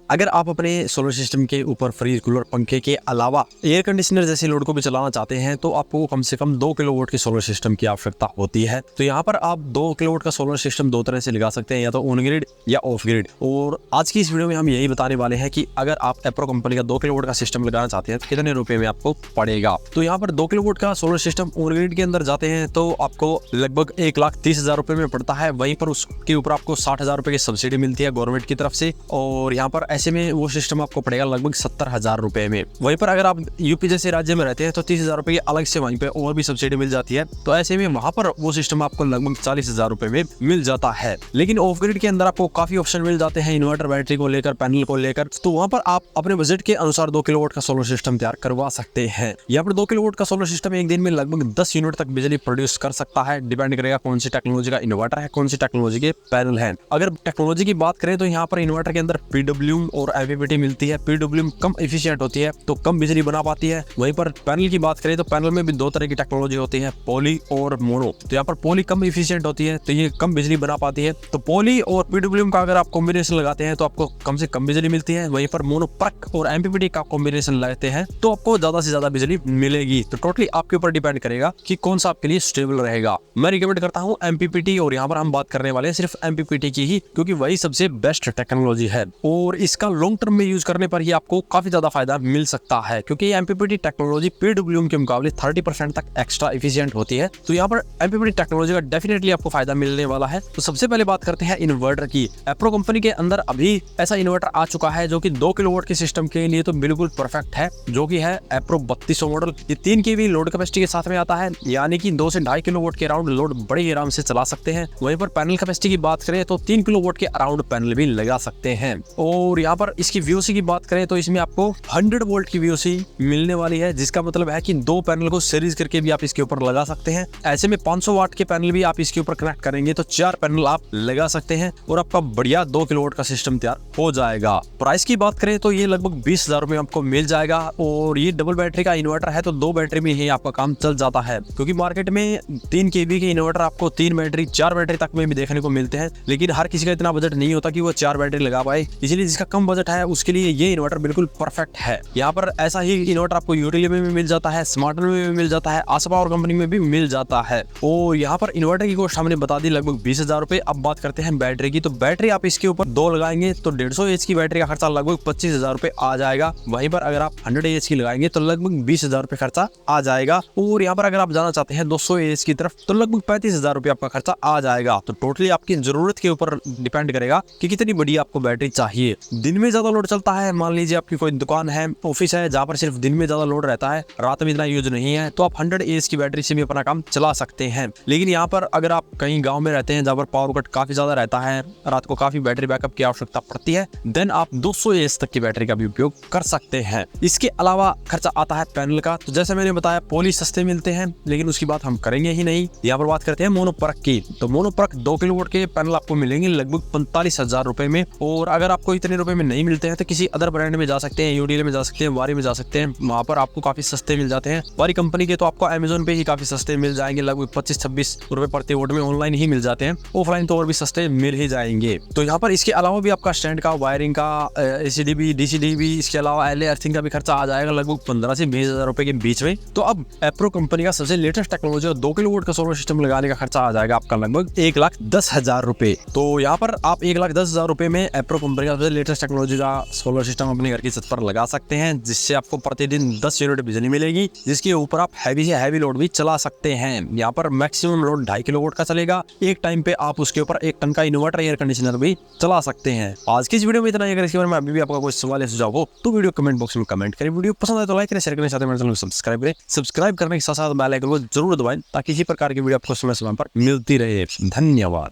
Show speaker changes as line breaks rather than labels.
अगर आप अपने सोलर सिस्टम के ऊपर फ्रिज, कूलर, पंखे के अलावा एयर कंडीशनर जैसे लोड को भी चलाना चाहते हैं तो आपको कम से कम 2 किलोवाट की सोलर सिस्टम की आवश्यकता होती है। तो यहाँ पर आप 2 किलोवाट का सोलर सिस्टम दो तरह से लगा सकते हैं, या तो ऑन ग्रिड या ऑफ ग्रिड। और आज की इस वीडियो में हम यही बताने वाले हैं कि अगर आप एप्रो कंपनी का 2 किलोवाट का सिस्टम लगाना चाहते हैं तो कितने रुपए में आपको पड़ेगा। तो यहाँ पर 2 किलोवाट का सोलर सिस्टम ऑन ग्रिड के अंदर जाते हैं तो आपको लगभग 1,30,000 रुपए में पड़ता है। वहीं पर उसके ऊपर आपको 60,000 रुपए की सब्सिडी मिलती है गवर्नमेंट की तरफ से, और यहाँ पर ऐसे में वो सिस्टम आपको पड़ेगा लगभग 70,000 रुपए में। वहीं पर अगर आप यूपी जैसे राज्य में रहते हैं तो 30,000 रुपए की अलग से वहीं पे और भी सब्सिडी मिल जाती है। तो ऐसे में वहां पर वो सिस्टम आपको लगभग 40,000 रुपए में मिल जाता है। लेकिन ऑफ ग्रिड के अंदर आपको काफी ऑप्शन मिल जाते हैं, इन्वर्टर, बैटरी को लेकर, पैनल को लेकर। तो वहां पर आप अपने बजट के अनुसार 2 किलोवाट का सोलर सिस्टम तैयार करवा सकते हैं। यहाँ पर 2 किलोवाट का सोलर सिस्टम एक दिन में लगभग 10 यूनिट तक बिजली प्रोड्यूस कर सकता है। डिपेंड करेगा कौन सी टेक्नोलॉजी का इन्वर्टर है, कौन सी टेक्नोलॉजी के पैनल है। अगर टेक्नोलॉजी की बात करें तो यहाँ पर इन्वर्टर के अंदर PWM और MPPT मिलती है। PWM कम एफिशिएंट होती है तो कम बिजली बना पाती है। वहीं पर पैनल की बात करें तो पैनल में भी 2 तरह की टेक्नोलॉजी होती है, पॉली और मोनो। तो यहाँ पर पॉली कम एफिशिएंट होती है तो ये कम बिजली बना पाती है। तो पॉली और PWM का अगर आप कॉम्बिनेशन लगाते हैं तो आपको कम से कम बिजली मिलती है। वहीं पर मोनो परक और MPPT का कॉम्बिनेशन लगाते हैं तो आपको ज्यादा से ज्यादा बिजली मिलेगी। तो टोटली आपके ऊपर डिपेंड करेगा कि कौन सा आपके लिए स्टेबल रहेगा। मैं रिकमेंड करता हूँ MPPT, और यहाँ पर हम बात करने वाले हैं सिर्फ MPPT की ही, क्योंकि वही सबसे बेस्ट टेक्नोलॉजी है और इसका लॉन्ग टर्म में यूज करने पर ही आपको काफी ज्यादा फायदा मिल सकता है, क्योंकि MPPT टेक्नोलॉजी PWM के मुकाबले 30% तक एक्स्ट्रा एफिशिएंट होती है। तो यहाँ पर MPPT टेक्नोलॉजी का डेफिनेटली आपको फायदा मिलने वाला है। तो सबसे पहले बात करते हैं इन्वर्टर की। एप्रो कंपनी के अंदर अभी ऐसा इन्वर्टर आ चुका है जो कि 2 किलोवाट के सिस्टम के लिए तो बिल्कुल परफेक्ट है, जो कि है एप्रो 3200 मॉडल। ये 3 kV लोड कैपेसिटी के साथ में आता है, यानी कि 2 से 2.5 किलोवाट के अराउंड लोड बड़े ही आराम से चला सकते हैं। वहीं पर पैनल कैपेसिटी की बात करें तो 3 किलोवाट के अराउंड पैनल भी लगा सकते हैं। और यहाँ पर इसकी VOC की बात करें तो इसमें आपको 100 वोल्ट की VOC मिलने वाली है, जिसका मतलब है कि 2 पैनल को सीरीज करके भी आप इसके ऊपर लगा सकते हैं। ऐसे में 500 वाट के पैनल भी आप इसके ऊपर कनेक्ट करेंगे तो 4 पैनल आप लगा सकते हैं और आपका बढ़िया 2 किलोवाट का सिस्टम तैयार हो जाएगा। प्राइस की बात करें तो ये लगभग 20,000 रुपए आपको मिल जाएगा, और ये डबल बैटरी का इन्वर्टर है तो 2 बैटरी में ही आपका काम चल जाता है। क्योंकि मार्केट में 3 kV के इन्वर्टर आपको 3 बैटरी, 4 बैटरी तक में भी देखने को मिलते हैं, लेकिन हर किसी का इतना बजट नहीं होता कि वो 4 बैटरी लगा पाए। इसलिए जिसका कम बजट है उसके लिए ये इन्वर्टर बिल्कुल परफेक्ट है। यहाँ पर ऐसा ही इन्वर्टर आपको यूटिलिटी में भी मिल जाता है, स्मार्ट में भी मिल जाता है, आशा पावर कंपनी में भी मिल जाता है। और यहाँ पर इन्वर्टर की कॉस्ट हमने बता दी लगभग 20,000 रुपए। अब बात करते हैं बैटरी की। तो बैटरी आप इसके ऊपर 2 लगाएंगे तो 150 एच की बैटरी का खर्चा लगभग 25,000 रुपए आ जाएगा। वहीं पर अगर आप 100 एच की लगाएंगे तो लगभग 20,000 रुपए खर्चा आ जाएगा। और यहाँ पर अगर आप जाना चाहते हैं 200 एच की तरफ तो लगभग 35,000 रुपए आपका खर्चा आ जाएगा। तो टोटली आपकी जरूरत के ऊपर डिपेंड करेगा कि कितनी बड़ी आपको बैटरी चाहिए। दिन में ज्यादा लोड चलता है, मान लीजिए आपकी कोई दुकान है, ऑफिस है, जहाँ पर सिर्फ दिन में ज्यादा लोड रहता है, रात में इतना यूज नहीं है, तो आप 100 एच की बैटरी से भी अपना काम चला सकते हैं। लेकिन यहाँ पर अगर आप कहीं गांव में रहते हैं जहाँ पर पावर कट काफी ज्यादा रहता है, रात को काफी बैटरी बैकअप की आवश्यकता पड़ती है, देन आप 200 एच तक की बैटरी का भी उपयोग कर सकते हैं। इसके अलावा खर्चा आता है पैनल का। तो जैसे मैंने बताया पॉली सस्ते मिलते हैं, लेकिन उसकी बात हम करेंगे ही नहीं। यहाँ पर बात करते हैं मोनोपरक की। तो मोनोपरक 2 किलोवाट के पैनल आपको मिलेंगे लगभग 45,000 रुपए में। और अगर आपको इतने रुपए में नहीं मिलते हैं तो किसी अदर ब्रांड में जा सकते हैं, यूडीएल में जा सकते हैं, वारी में जा सकते हैं, वहां पर आपको काफी सस्ते मिल जाते हैं। वारी कंपनी के तो आपको अमेज़न पे ही काफी सस्ते मिल जाएंगे, लगभग 25-26 रुपए प्रति वोट में। ऑनलाइन ही मिल जाते हैं, ऑफलाइन तो और भी सस्ते मिल ही जाएंगे। तो यहाँ पर इसके अलावा भी आपका स्टैंड का, वायरिंग का, ACDB, DCDB, इसके अलावा LA अर्थिंग का भी खर्चा आ जाएगा लगभग 15 से 20,000 रुपए के बीच में। तो अब एप्रो कंपनी का सबसे लेटेस्ट टेक्नोलॉजी 2 किलोवाट का सोलर सिस्टम लगाने का खर्चा आ जाएगा आपका लगभग 1,10,000 रुपए। तो यहाँ पर आप 1,10,000 रुपए में एप्रो कंपनी का सबसे लेटेस्ट टेक्नोलॉजी का सोलर सिस्टम अपने घर की छत पर लगा सकते हैं, जिससे आपको प्रतिदिन 10 यूनिट बिजली मिलेगी, जिसके ऊपर आप हैवी से हैवी लोड भी चला सकते हैं। यहाँ पर मैक्सिमम लोड 2.5 किलोवाट का चलेगा। एक टाइम पे आप उसके ऊपर 1 टन का इन्वर्टर, एयर कंडीशनर भी चला सकते हैं। आज की इस वीडियो में इतना ही। अगर इसके बारे में अभी भी आपका कोई सवाल या सुझाव हो तो वीडियो कमेंट बॉक्स में कमेंट करें। वीडियो पसंद आए तो लाइक करें, शेयर करें, साथ ही मेरे चैनल को सब्सक्राइब करें। सब्सक्राइब करने के साथ साथ बेल आइकन को जरूर दबाएं ताकि इसी प्रकार की वीडियो आपको समय समय पर मिलती रहे। धन्यवाद।